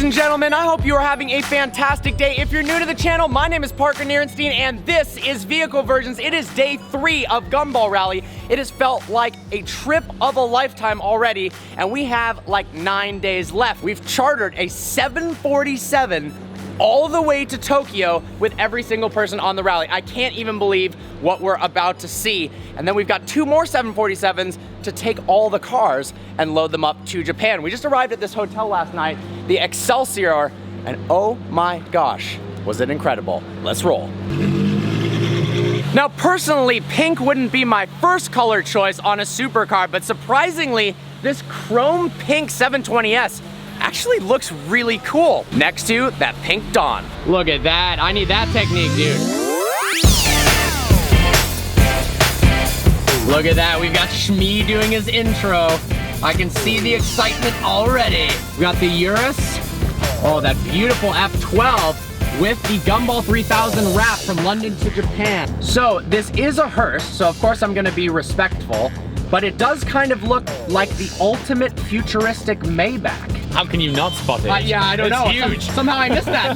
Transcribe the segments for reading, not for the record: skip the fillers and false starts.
and gentlemen, I hope you are having a fantastic day. If you're new to the channel, my name is Parker Nierenstein, and this is Vehicle Versions. It is day 3 of Gumball Rally. It has felt like a trip of a lifetime already, and we have like 9 days left. We've chartered a 747 all the way to Tokyo with every single person on the rally. I can't even believe what we're about to see. And then we've got 2 more 747s to take all the cars and load them up to Japan. We just arrived at this hotel last night, the Excelsior, and oh my gosh, was it incredible. Let's roll. Now, personally, pink wouldn't be my first color choice on a supercar, but surprisingly, this chrome pink 720S actually looks really cool next to that pink Dawn. Look at that, I need that technique, dude. Look at that, we've got Shmee doing his intro. I can see the excitement already. We got the Urus, oh, that beautiful F12 with the Gumball 3000 wrap from London to Japan. So this is a hearse, so of course I'm gonna be respectful, but it does kind of look like the ultimate futuristic Maybach. How can you not spot it? Yeah, I don't know. Huge. Somehow I missed that.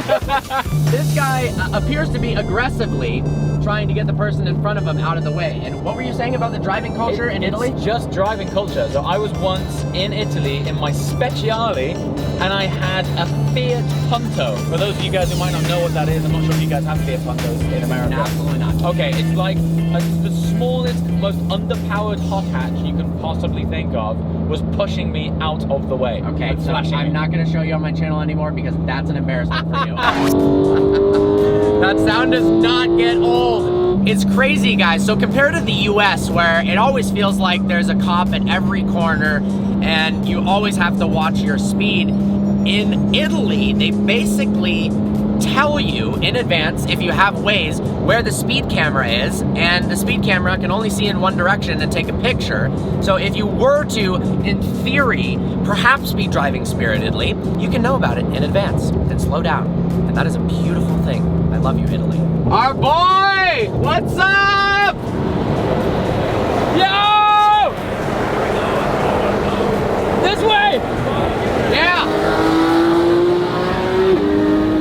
This guy appears to be aggressively trying to get the person in front of him out of the way. And what were you saying about the driving culture in Italy? It's just driving culture. So I was once in Italy in my Speciale, and I had a Fiat Punto. For those of you guys who might not know what that is, I'm not sure if you guys have Fiat Puntos in America. Absolutely not. Okay, it's like the smallest, most underpowered hot hatch you can possibly think of was pushing me out of the way. Okay, so I'm not going to show you on my channel anymore because that's an embarrassment for you. That sound does not get old. It's crazy, guys. So compared to the US, where it always feels like there's a cop at every corner and you always have to watch your speed, in Italy, they basically tell you in advance, if you have Waze, where the speed camera is, and the speed camera can only see in one direction and take a picture. So if you were to, in theory, perhaps be driving spiritedly, you can know about it in advance and slow down. And that is a beautiful thing. I love you, Italy. Our boy! What's up? Yo! This way! Yeah!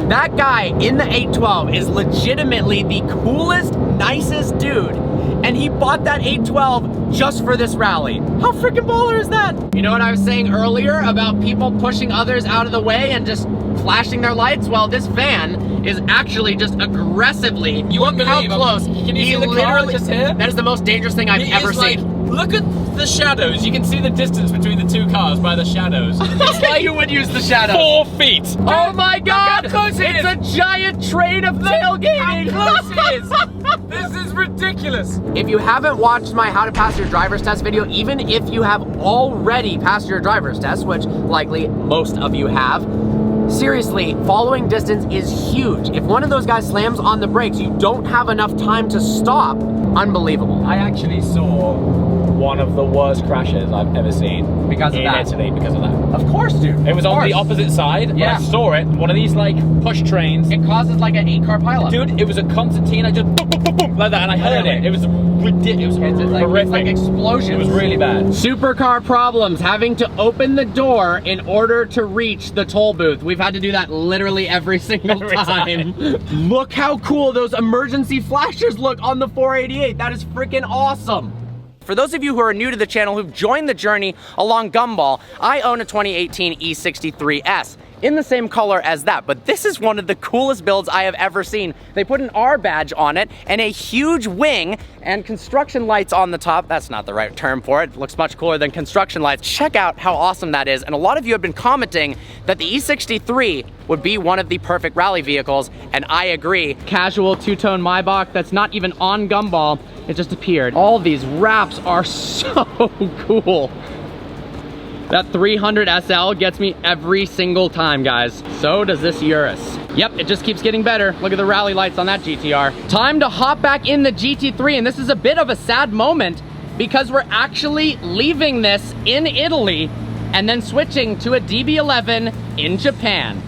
That guy in the 812 is legitimately the coolest, nicest dude. And he bought that 812 just for this rally. How freaking baller is that? You know what I was saying earlier about people pushing others out of the way and just flashing their lights? Well, this van is actually just aggressively, you won't believe how close. Can you see the car just here? That is the most dangerous thing I've ever seen. Look at the shadows. You can see the distance between the 2 cars by the shadows. It's like you would use the shadows. 4 feet. Oh my God! Look how close it is. It's a giant train of tailgating. How close it is. This is ridiculous. If you haven't watched my How to Pass Your Driver's Test video, even if you have already passed your driver's test, which likely most of you have, seriously, following distance is huge. If one of those guys slams on the brakes, you don't have enough time to stop. Unbelievable. I actually saw one of the worst crashes I've ever seen because of that. In Italy, because of that. Of course, dude. It was on the opposite side. Yeah. When I saw it, one of these like push trains. It causes like an 8-car pileup. Dude, it was a concertina, just boom, boom, boom, boom, like that, and I heard it. It was ridiculous. It was horrific. It's like explosions. It was really bad. Supercar problems, having to open the door in order to reach the toll booth. We've had to do that literally every single time. Look how cool those emergency flashers look on the 488. That is freaking awesome. For those of you who are new to the channel, who've joined the journey along Gumball, I own a 2018 E63S in the same color as that, but this is one of the coolest builds I have ever seen. They put an R badge on it and a huge wing and construction lights on the top. That's not the right term for it. It looks much cooler than construction lights. Check out how awesome that is. And a lot of you have been commenting that the E63 would be one of the perfect rally vehicles, and I agree. Casual 2-tone Maybach that's not even on Gumball. It just appeared. All these wraps are so cool. That 300 SL gets me every single time, guys. So does this Urus. Yep, it just keeps getting better. Look at the rally lights on that GTR. Time to hop back in the GT3, and this is a bit of a sad moment because we're actually leaving this in Italy and then switching to a DB11 in Japan.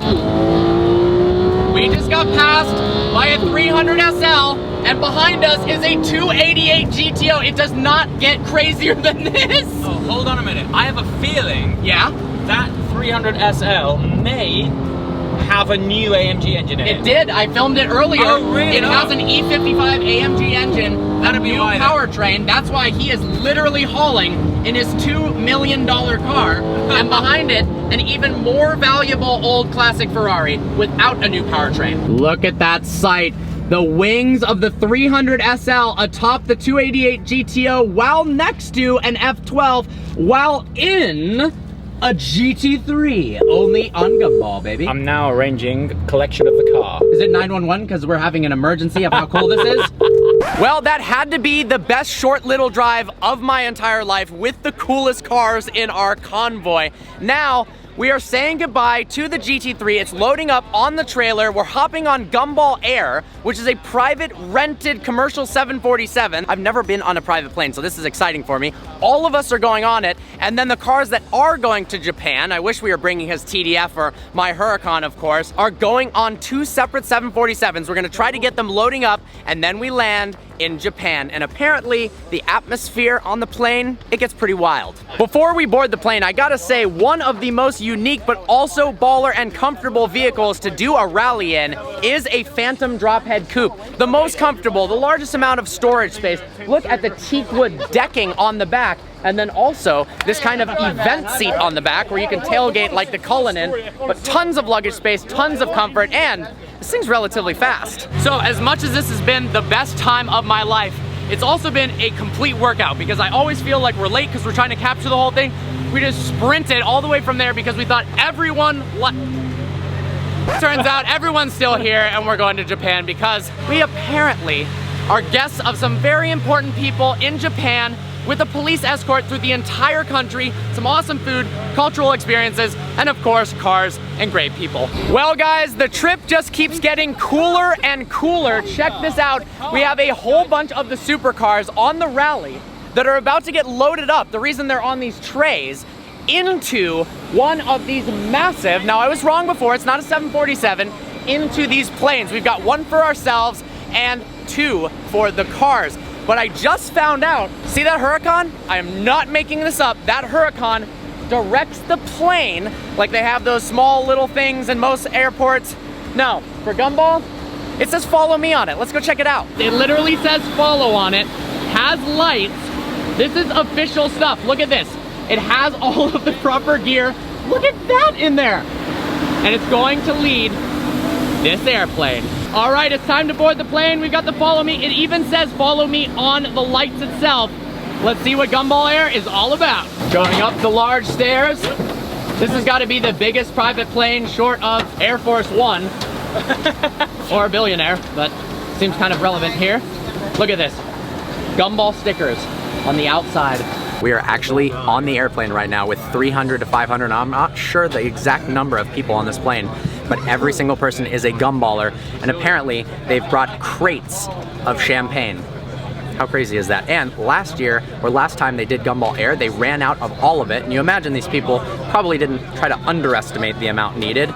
We just got passed by a 300 SL, and behind us is a 288 GTO. It does not get crazier than this. Oh, hold on a minute. I have a feeling Yeah? that 300 SL may have a new AMG engine in it? It did. I filmed it earlier. Oh, really? It has an E55 AMG engine, That'd a be new why then. powertrain. That's why he is literally hauling in his $2 million car, and behind it, an even more valuable old classic Ferrari without a new powertrain. Look at that sight. The wings of the 300 SL atop the 288 GTO while next to an F12 while in a GT3, only on Gumball, baby. I'm now arranging collection of the car. Is it 911 because we're having an emergency of how cool this is? Well, that had to be the best short little drive of my entire life with the coolest cars in our convoy. Now, we are saying goodbye to the GT3. It's loading up on the trailer. We're hopping on Gumball Air, which is a private rented commercial 747. I've never been on a private plane, so this is exciting for me. All of us are going on it, and then the cars that are going to Japan, I wish we were bringing his TDF or my Huracan, of course, are going on 2 separate 747s. We're gonna try to get them loading up, and then we land in Japan. And apparently, the atmosphere on the plane, it gets pretty wild. Before we board the plane, I gotta say, one of the most unique but also baller and comfortable vehicles to do a rally in is a Phantom drop head coupe. The most comfortable, the largest amount of storage space. Look at the teak wood decking on the back, and then also this kind of event seat on the back where you can tailgate like the Cullinan, but tons of luggage space, tons of comfort, and this thing's relatively fast. So as much as this has been the best time of my life, it's also been a complete workout because I always feel like we're late because we're trying to capture the whole thing. We just sprinted all the way from there because we thought everyone Turns out everyone's still here and we're going to Japan because we apparently are guests of some very important people in Japan with a police escort through the entire country, some awesome food, cultural experiences, and of course, cars and great people. Well guys, the trip just keeps getting cooler and cooler. Check this out. We have a whole bunch of the supercars on the rally that are about to get loaded up. The reason they're on these trays into one of these massive, now I was wrong before, it's not a 747, into these planes. We've got one for ourselves and 2 for the cars. But I just found out, see that Huracan? I am not making this up. That Huracan directs the plane like they have those small little things in most airports. No, for Gumball, it says follow me on it. Let's go check it out. It literally says follow on it, has lights. This is official stuff. Look at this. It has all of the proper gear. Look at that in there. And it's going to lead this airplane. All right, it's time to board the plane. We've got the follow me. It even says follow me on the lights itself. Let's see what Gumball Air is all about. Going up the large stairs. This has got to be the biggest private plane short of Air Force One or a billionaire, but seems kind of relevant here. Look at this. Gumball stickers on the outside. We are actually on the airplane right now with 300 to 500. I'm not sure the exact number of people on this plane, but every single person is a gumballer, and apparently they've brought crates of champagne. How crazy is that? And last year, or last time they did Gumball Air, they ran out of all of it, and you imagine these people probably didn't try to underestimate the amount needed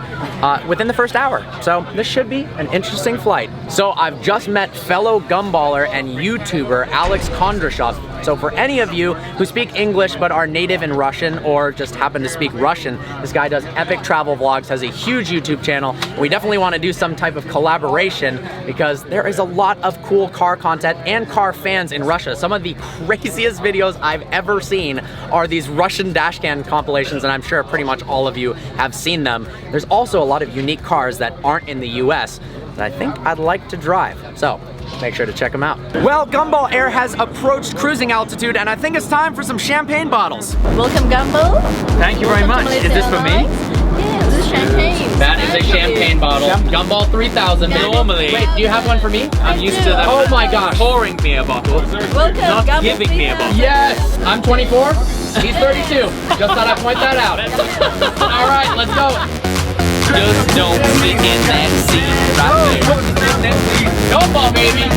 within the first hour. So this should be an interesting flight. So I've just met fellow gumballer and YouTuber Alex Kondrashov. So for any of you who speak English but are native in Russian or just happen to speak Russian, this guy does epic travel vlogs, has a huge YouTube channel, and we definitely want to do some type of collaboration because there is a lot of cool car content and car fans in Russia. Some of the craziest videos I've ever seen are these Russian dashcam compilations, and I'm sure pretty much all of you have seen them. There's also a lot of unique cars that aren't in the US that I think I'd like to drive. So make sure to check them out. Well, Gumball Air has approached cruising altitude, and I think it's time for some champagne bottles. Welcome, Gumball. Thank you very much. Is this for me? Yeah, this is champagne. That is a champagne bottle. Gumball 3000. Normally, Wait, do you have one for me? I'm used to them. Oh my gosh. Pouring me a bottle, Welcome, not Gumball giving me a 3000. bottle. Yes, I'm 24. He's 32. Just thought I'd point that out. All right, let's go. Just don't sit in that seat right there. Gumball, baby.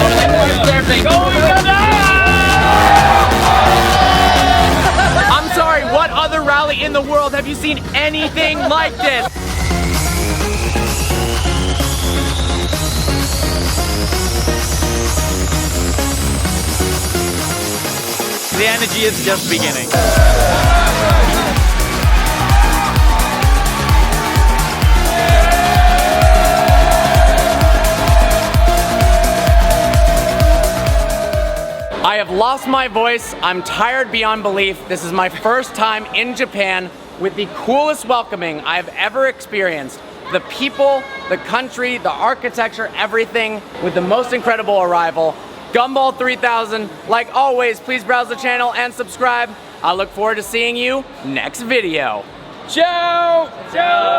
I'm sorry, what other rally in the world have you seen anything like this? The energy is just beginning. lost my voice. I'm tired beyond belief. This is my first time in Japan with the coolest welcoming I've ever experienced. The people, the country, the architecture, everything with the most incredible arrival. Gumball 3000, like always, please browse the channel and subscribe. I look forward to seeing you next video. Ciao! Ciao!